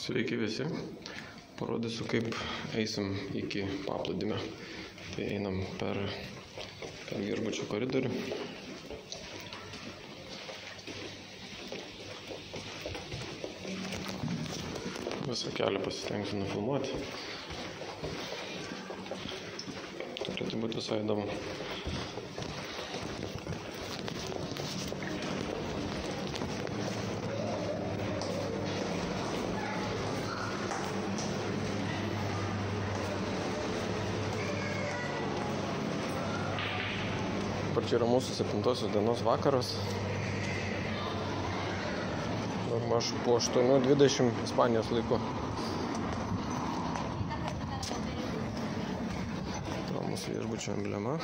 Sveiki visi. Parodysiu, kaip eisim iki paplūdimio. Tai einam per viešbučio koridorių. Visą kelią pasistengsiu nufilmuoti. Turėtų būti visai įdomu. Čia yra mūsų 7 dienos vakaras. Aš po 8:20 Ispanijos laiku. Tai mūsų viešbučio emblema.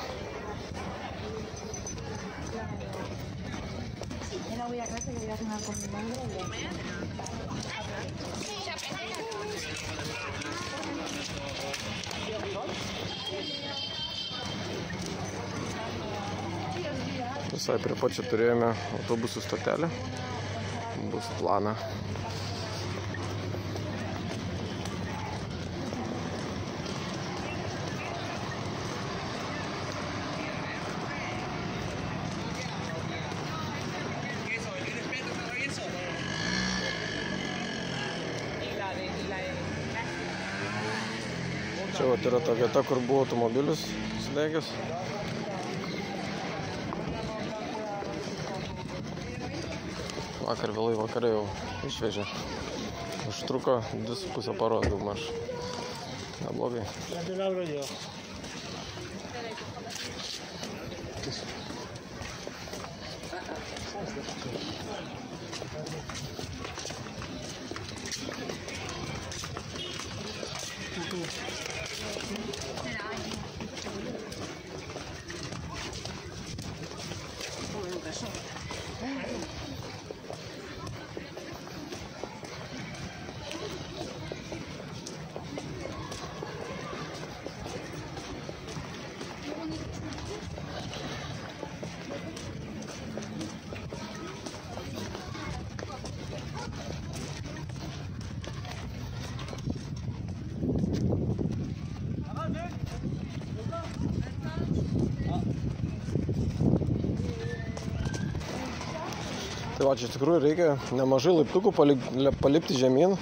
Visai prie pat čia turėjome autobusų stotelę. Bus plana. Čia yra ta vieta, kur buvo automobilis sudegęs. Vakar vėlai vakare jau išvežė. Užtruko 2,5 paros daugmaž. Neblogai. Tai va, čia iš tikrųjų reikia nemažai laiptukų palipti žemyn.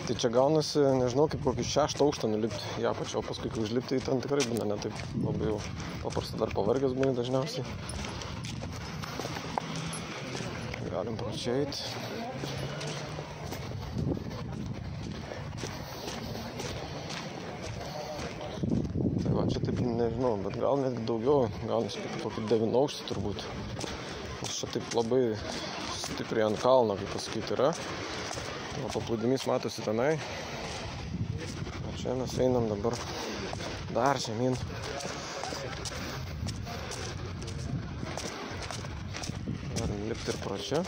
Tai čia gaunasi, nežinau, kaip kokį 6 aukštą nulipti į apačią, o paskui, kai užlipti, ten tikrai būna ne taip labai jau paprasta, dar pavargęs būna dažniausiai. Galim pro čia eiti. Tai va, čia taip nežinau, bet gal netgi daugiau, gaunasi kaip kokį 9 aukštą turbūt. Čia taip labai stipriai ant kalno, kaip pasakyti, yra. O paplūdimys matosi tenai. O čia mes einam dabar dar žemyn. Galim lipti ir pro čia.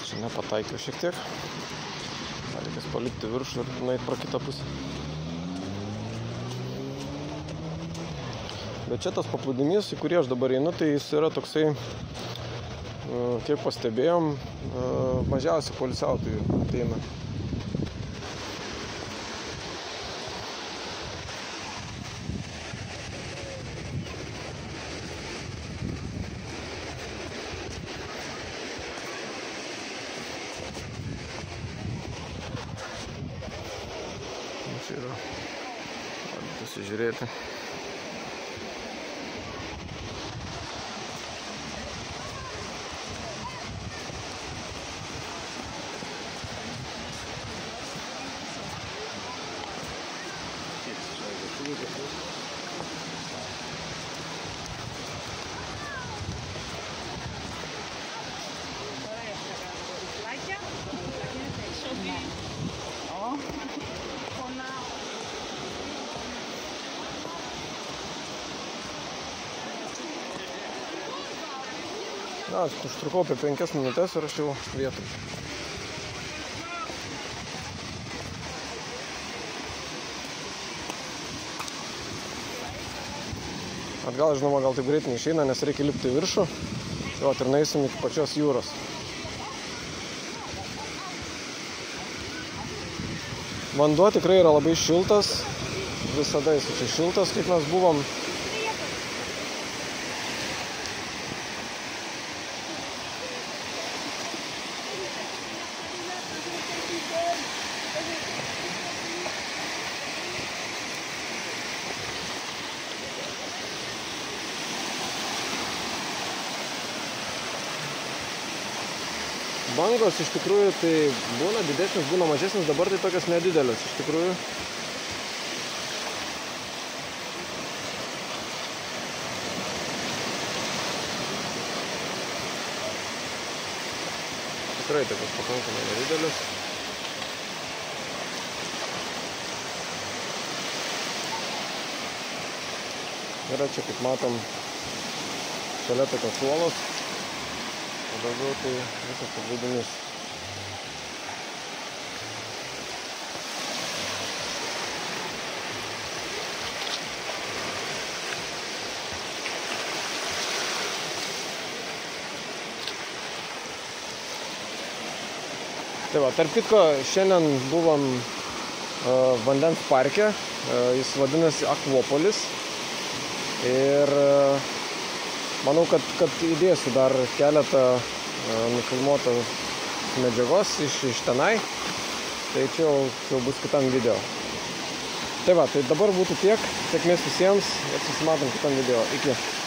Čia nepataikiau šiek tiek. Reikės palipti viršų ir nueit pro kitą pusę. Bet čia tas paplūdimys, į kurį aš dabar einu, tai jis yra toksai, kiek pastebėjom, mažiausiai poilsiautojų ateina. Čia yra, galim pasižiūrėti. Na, užtrukau apie 5 minutės ir aš jau vietoj. Atgal, žinoma, gal taip greit neišeina, nes reikia lipti į viršų. Tai ir nueisim iki pačios jūros. Vanduo tikrai yra labai šiltas. Visada jis čia šiltas, kaip mes buvom. Bangos iš tikrųjų tai būna didesnis, būna mažesnis, dabar tai tokios nedidelės iš tikrųjų. Tikrai tokios pakankamai nedidelės. Yra čia, kaip matom, šalia tokios uolos. O daugiau tai visas paplūdimys. Tai va, tarp kitko, šiandien buvom vandens parke, jis vadinasi Akvopolis. Ir manau, kad įdėsiu dar keletą nufilmuotos medžiagos iš tenai. Tai čia jau bus kitam video. Tai va, tai dabar būtų tiek. Sėkmės visiems ir susimatom kitam video. Iki.